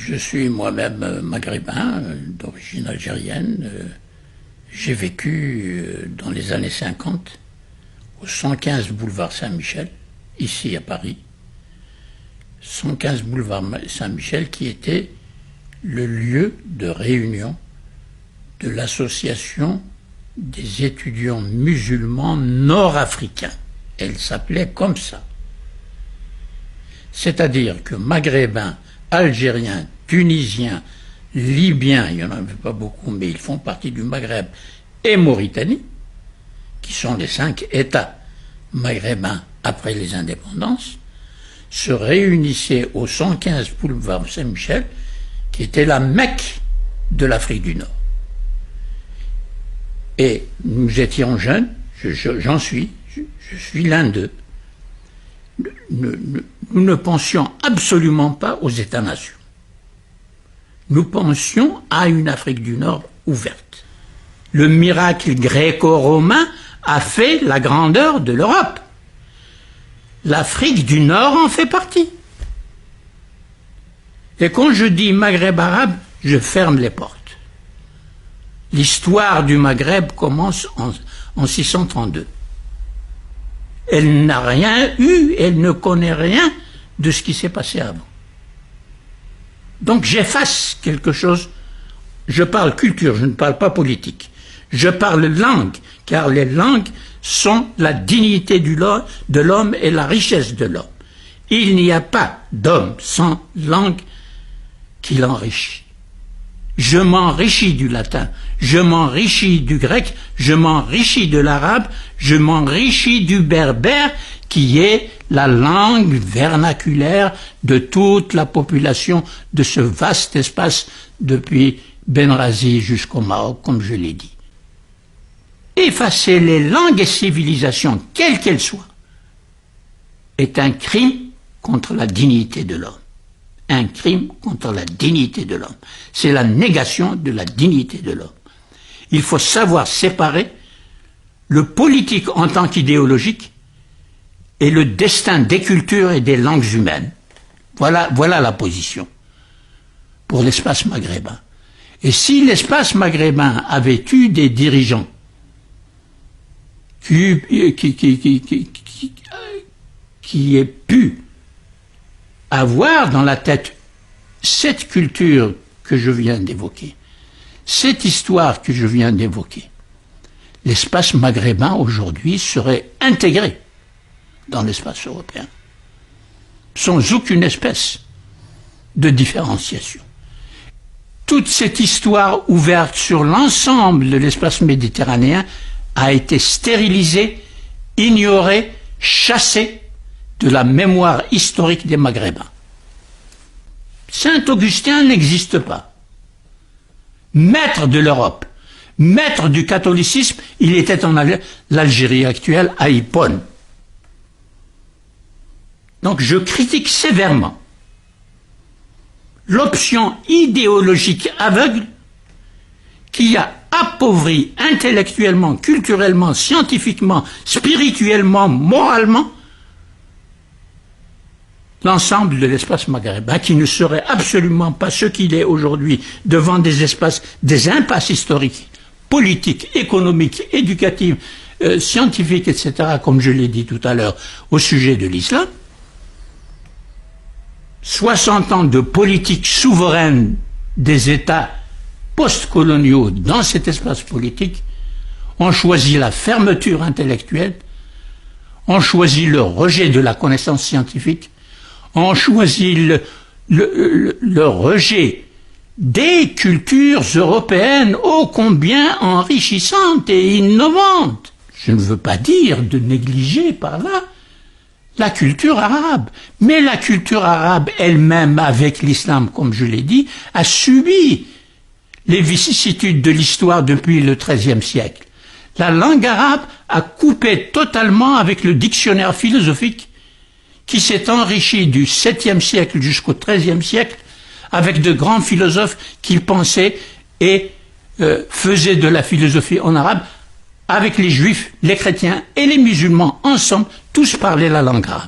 Je suis moi-même maghrébin, d'origine algérienne. J'ai vécu dans les années 50 au 115 boulevard Saint-Michel, ici à Paris. 115 boulevard Saint-Michel qui était le lieu de réunion de l'association des étudiants musulmans nord-africains. Elle s'appelait comme ça. C'est-à-dire que maghrébins, algériens, tunisiens, libyens, il n'y en avait pas beaucoup, mais ils font partie du Maghreb, et Mauritanie, qui sont les 5 États maghrébins après les indépendances, se réunissaient au 115 boulevard Saint-Michel, qui était la Mecque de l'Afrique du Nord. Et nous étions jeunes, je suis l'un d'eux. Nous ne pensions absolument pas aux États-nations. Nous pensions à une Afrique du Nord ouverte. Le miracle gréco-romain a fait la grandeur de l'Europe. L'Afrique du Nord en fait partie. Et quand je dis Maghreb arabe, je ferme les portes. L'histoire du Maghreb commence en 632. Elle n'a rien eu, elle ne connaît rien de ce qui s'est passé avant. Donc j'efface quelque chose. Je parle culture, je ne parle pas politique. Je parle langue, car les langues sont la dignité de l'homme et la richesse de l'homme. Il n'y a pas d'homme sans langue qui l'enrichit. Je m'enrichis du latin, je m'enrichis du grec, je m'enrichis de l'arabe, je m'enrichis du berbère, qui est la langue vernaculaire de toute la population de ce vaste espace depuis Benrazi jusqu'au Maroc, comme je l'ai dit. Effacer les langues et civilisations, quelles qu'elles soient, est un crime contre la dignité de l'homme. Un crime contre la dignité de l'homme. C'est la négation de la dignité de l'homme. Il faut savoir séparer le politique en tant qu'idéologique et le destin des cultures et des langues humaines. Voilà la position pour l'espace maghrébin. Et si l'espace maghrébin avait eu des dirigeants qui aient pu avoir dans la tête cette culture que je viens d'évoquer, cette histoire que je viens d'évoquer, l'espace maghrébin aujourd'hui serait intégré dans l'espace européen, sans aucune espèce de différenciation. Toute cette histoire ouverte sur l'ensemble de l'espace méditerranéen a été stérilisée, ignorée, chassée de la mémoire historique des Maghrébins. Saint-Augustin n'existe pas. Maître de l'Europe, maître du catholicisme, il était en l'Algérie actuelle, à Hippone. Donc je critique sévèrement l'option idéologique aveugle qui a appauvri intellectuellement, culturellement, scientifiquement, spirituellement, moralement l'ensemble de l'espace maghrébin, qui ne serait absolument pas ce qu'il est aujourd'hui devant des impasses historiques, politiques, économiques, éducatives, scientifiques, etc., comme je l'ai dit tout à l'heure au sujet de l'islam. 60 ans de politique souveraine des États postcoloniaux dans cet espace politique ont choisi la fermeture intellectuelle, ont choisi le rejet de la connaissance scientifique, ont choisi le rejet des cultures européennes ô combien enrichissantes et innovantes. Je ne veux pas dire de négliger par là la culture arabe, mais la culture arabe elle-même, avec l'islam, comme je l'ai dit, a subi les vicissitudes de l'histoire depuis le XIIIe siècle. La langue arabe a coupé totalement avec le dictionnaire philosophique qui s'est enrichi du 7e siècle jusqu'au 13e siècle avec de grands philosophes qui pensaient et faisaient de la philosophie en arabe, avec les juifs, les chrétiens et les musulmans ensemble, tous parlaient la langue arabe.